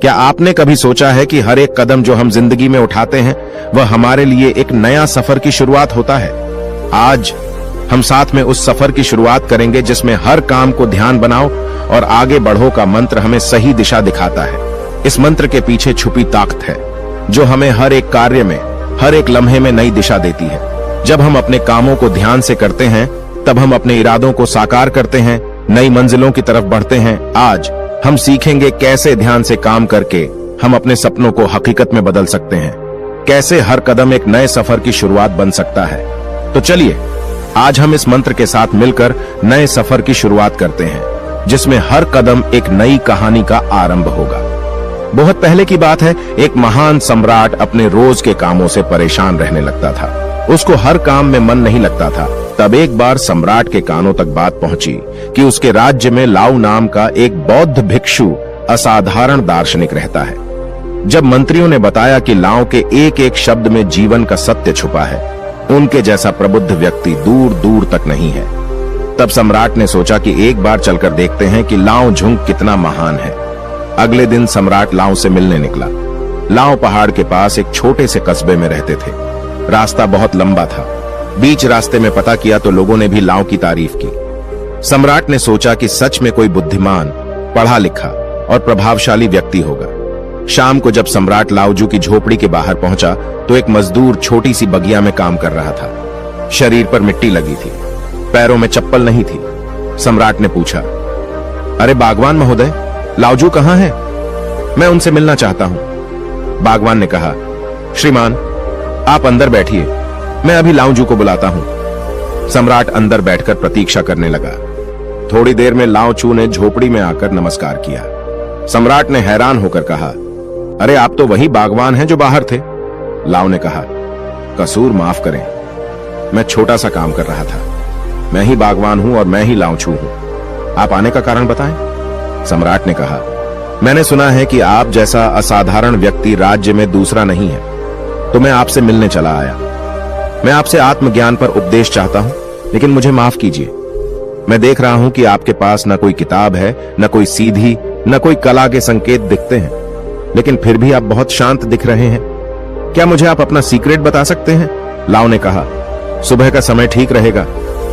क्या आपने कभी सोचा है कि हर एक कदम जो हम जिंदगी में उठाते हैं वह हमारे लिए एक नया सफर की शुरुआत होता है। आज हम साथ में उस सफर की शुरुआत करेंगे जिसमें हर काम को ध्यान बनाओ और आगे बढ़ो का मंत्र हमें सही दिशा दिखाता है। इस मंत्र के पीछे छुपी ताकत है जो हमें हर एक कार्य में, हर एक लम्हे में नई दिशा देती है। जब हम अपने कामों को ध्यान से करते हैं तब हम अपने इरादों को साकार करते हैं, नई मंजिलों की तरफ बढ़ते हैं। आज हम सीखेंगे कैसे ध्यान से काम करके हम अपने सपनों को हकीकत में बदल सकते हैं, कैसे हर कदम एक नए सफर की शुरुआत बन सकता है। तो चलिए आज हम इस मंत्र के साथ मिलकर नए सफर की शुरुआत करते हैं जिसमें हर कदम एक नई कहानी का आरंभ होगा। बहुत पहले की बात है, एक महान सम्राट अपने रोज के कामों से परेशान रहने लगता था। उसको हर काम में मन नहीं लगता था। तब एक बार सम्राट के कानों तक बात पहुंची कि उसके राज्य में लाऊ नाम का एक बौद्ध भिक्षु असाधारण दार्शनिक रहता है। जब मंत्रियों ने बताया कि लाऊ के एक एक शब्द में जीवन का सत्य छुपा है, उनके जैसा प्रबुद्ध व्यक्ति दूर दूर तक नहीं है, तब सम्राट ने सोचा कि एक बार चलकर देखते हैं कि लाऊ झुंग कितना महान है। अगले दिन सम्राट लाऊ से मिलने निकला। लाऊ पहाड़ के पास एक छोटे से कस्बे में रहते थे। रास्ता बहुत लंबा था। बीच रास्ते में पता किया तो लोगों ने भी लाऊ की तारीफ की। सम्राट ने सोचा कि सच में कोई बुद्धिमान, पढ़ा लिखा और प्रभावशाली व्यक्ति होगा। शाम को जब सम्राट लाऊजू की झोपड़ी के बाहर पहुंचा तो एक मजदूर छोटी सी बगिया में काम कर रहा था। शरीर पर मिट्टी लगी थी, पैरों में चप्पल नहीं थी। सम्राट ने पूछा, अरे बागवान महोदय, लाऊजू कहाँ है? मैं उनसे मिलना चाहता हूं। बागवान ने कहा, श्रीमान आप अंदर बैठिए, मैं अभी लाऊजू को बुलाता हूं। सम्राट अंदर बैठकर प्रतीक्षा करने लगा। थोड़ी देर में लाऊचू ने झोपड़ी में आकर नमस्कार किया। सम्राट ने हैरान होकर कहा, अरे आप तो वही बागवान हैं जो बाहर थे। लाऊ ने कहा, कसूर माफ करें, मैं छोटा सा काम कर रहा था। मैं ही बागवान हूं और मैं ही लाऊचू हूं। आप आने का कारण बताएं। सम्राट ने कहा, मैंने सुना है कि आप जैसा असाधारण व्यक्ति राज्य में दूसरा नहीं है, तो मैं आपसे मिलने चला आया। मैं आपसे आत्मज्ञान पर उपदेश चाहता हूं, लेकिन मुझे माफ कीजिए। मैं देख रहा हूं कि आपके पास न कोई किताब है, न कोई सीधी, न कोई कला के संकेत दिखते हैं, लेकिन फिर भी आप बहुत शांत दिख रहे हैं। क्या मुझे आप अपना सीक्रेट बता सकते हैं? लाऊ ने कहा, सुबह का समय ठीक रहेगा,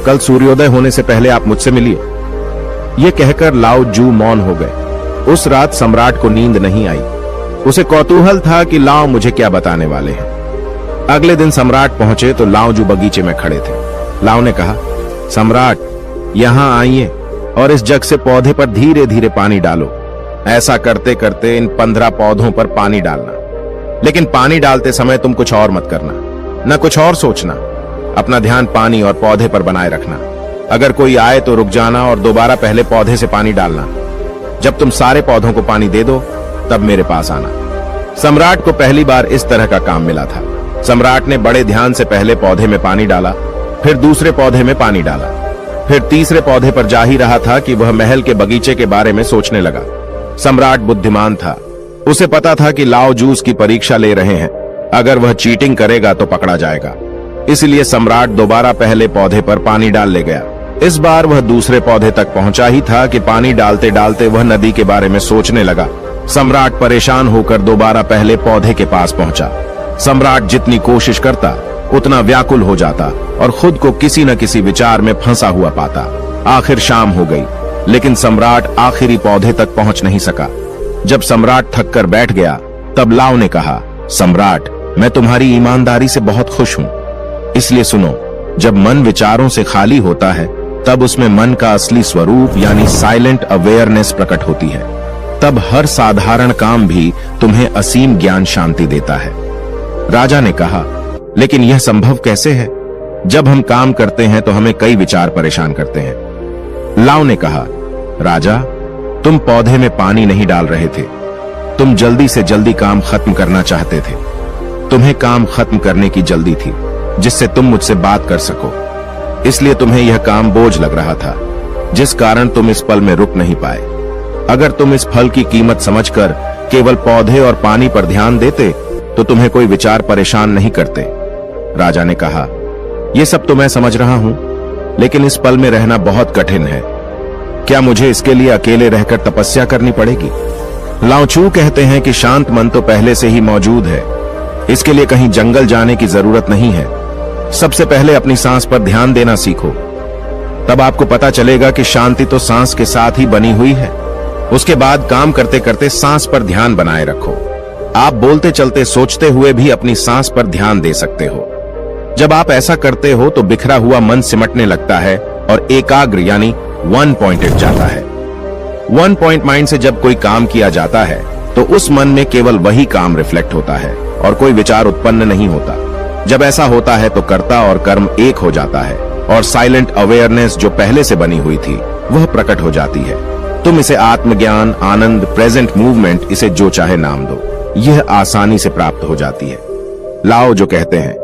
कल सूर्योदय होने से पहले आप मुझसे मिलिए। यह कहकर लाऊजू मौन हो गए। उस रात सम्राट को नींद नहीं आई। उसे कौतूहल था कि लाऊ मुझे क्या बताने वाले हैं। अगले दिन सम्राट पहुंचे तो लाऊजू बगीचे में खड़े थे। लाऊ ने कहा, सम्राट यहां आइए और इस जग से पौधे पर धीरे धीरे पानी डालो। ऐसा करते करते इन 15 पौधों पर पानी डालना, लेकिन पानी डालते समय तुम कुछ और मत करना, न कुछ और सोचना। अपना ध्यान पानी और पौधे पर बनाए रखना। अगर कोई आए तो रुक जाना और दोबारा पहले पौधे से पानी डालना। जब तुम सारे पौधों को पानी दे दो तब मेरे पास आना। सम्राट को पहली बार इस तरह का काम मिला था। सम्राट ने बड़े ध्यान से पहले पौधे में पानी डाला, फिर दूसरे पौधे में पानी डाला, फिर तीसरे पौधे पर जा ही रहा था कि वह महल के बगीचे के बारे में सोचने लगा। सम्राट बुद्धिमान था। उसे पता था कि लाऊजू उसकी परीक्षा ले रहे हैं। अगर वह चीटिंग करेगा तो पकड़ा जाएगा। इसलिए सम्राट दोबारा पहले पौधे पर पानी डाल ले गया। इस बार वह दूसरे पौधे तक पहुंचा ही था कि पानी डालते डालते वह नदी के बारे में सोचने लगा। सम्राट परेशान होकर दोबारा पहले पौधे के पास पहुंचा। सम्राट जितनी कोशिश करता उतना व्याकुल हो जाता और खुद को किसी न किसी विचार में फंसा हुआ पाता। आखिर शाम हो गई, लेकिन सम्राट आखिरी पौधे तक पहुंच नहीं सका। जब सम्राट थक कर बैठ गया तब लाऊ ने कहा, सम्राट मैं तुम्हारी ईमानदारी से बहुत खुश हूं। इसलिए सुनो, जब मन विचारों से खाली होता है तब उसमें मन का असली स्वरूप यानी साइलेंट अवेयरनेस प्रकट होती है। तब हर साधारण काम भी तुम्हें असीम ज्ञान शांति देता है। राजा ने कहा, लेकिन यह संभव कैसे है? जब हम काम करते हैं तो हमें कई विचार परेशान करते हैं। लाऊ ने कहा, राजा तुम पौधे में पानी नहीं डाल रहे थे, तुम जल्दी से जल्दी काम खत्म करना चाहते थे। तुम्हें काम खत्म करने की जल्दी थी जिससे तुम मुझसे बात कर सको, इसलिए तुम्हें यह काम बोझ लग रहा था, जिस कारण तुम इस पल में रुक नहीं पाए। अगर तुम इस फल की कीमत समझकर केवल पौधे और पानी पर ध्यान देते तो तुम्हें कोई विचार परेशान नहीं करते। राजा ने कहा, यह सब तो मैं समझ रहा हूं, लेकिन इस पल में रहना बहुत कठिन है। क्या मुझे इसके लिए अकेले रहकर तपस्या करनी पड़ेगी? लाओ त्सु कहते हैं कि शांत मन तो पहले से ही मौजूद है। इसके लिए कहीं जंगल जाने की जरूरत नहीं है। सबसे पहले अपनी सांस पर ध्यान देना सीखो। तब आपको पता चलेगा कि शांति तो सांस के साथ ही बनी हुई है। उसके बाद काम करते करते सांस पर ध्यान बनाए रखो। आप बोलते चलते सोचते हुए भी अपनी सांस पर ध्यान दे सकते हो। जब आप ऐसा करते हो तो बिखरा हुआ मन सिमटने लगता है और एकाग्र यानी वन पॉइंटेड जाता है। वन पॉइंट माइंड से जब कोई काम किया जाता है तो उस मन में केवल वही काम रिफ्लेक्ट होता है और कोई विचार उत्पन्न नहीं होता। जब ऐसा होता है तो कर्ता और कर्म एक हो जाता है और साइलेंट अवेयरनेस जो पहले से बनी हुई थी वह प्रकट हो जाती है। तुम इसे आत्मज्ञान, आनंद, प्रेजेंट मूवमेंट, इसे जो चाहे नाम दो, यह आसानी से प्राप्त हो जाती है। लाओ जो कहते हैं,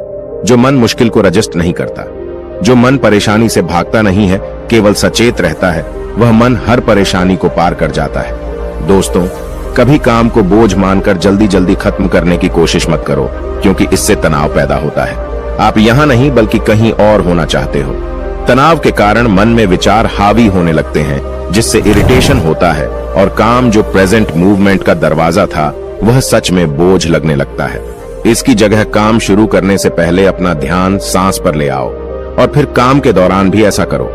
जो मन मुश्किल को रजिस्ट नहीं करता, जो मन परेशानी से भागता नहीं है, केवल सचेत रहता है, वह मन हर परेशानी को पार कर जाता है। दोस्तों, कभी काम को बोझ मानकर जल्दी जल्दी खत्म करने की कोशिश मत करो, क्योंकि इससे तनाव पैदा होता है। आप यहां नहीं बल्कि कहीं और होना चाहते हो। तनाव के कारण मन में विचार हावी होने लगते हैं, जिससे इरिटेशन होता है और काम जो प्रेजेंट मूवमेंट का दरवाजा था वह सच में बोझ लगने लगता है। इसकी जगह काम शुरू करने से पहले अपना ध्यान सांस पर ले आओ और फिर काम के दौरान भी ऐसा करो।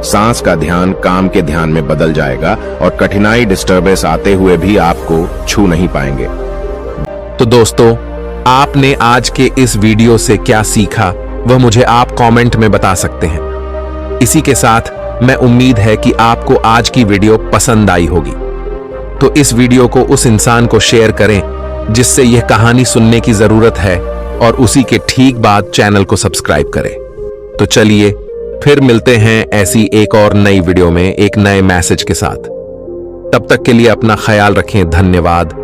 सांस का ध्यान काम के ध्यान में बदल जाएगा और कठिनाई, डिस्टर्बेंस आते हुए भी आपको छू नहीं पाएंगे। तो दोस्तों, आपने आज के इस वीडियो से क्या सीखा वह मुझे आप कमेंट में बता सकते हैं। इसी के साथ मैं उम्मीद है कि आपको आज की वीडियो पसंद आई होगी। तो इस वीडियो को उस इंसान को शेयर करें जिससे यह कहानी सुनने की जरूरत है और उसी के ठीक बाद चैनल को सब्सक्राइब करें। तो चलिए फिर मिलते हैं ऐसी एक और नई वीडियो में एक नए मैसेज के साथ। तब तक के लिए अपना ख्याल रखें। धन्यवाद।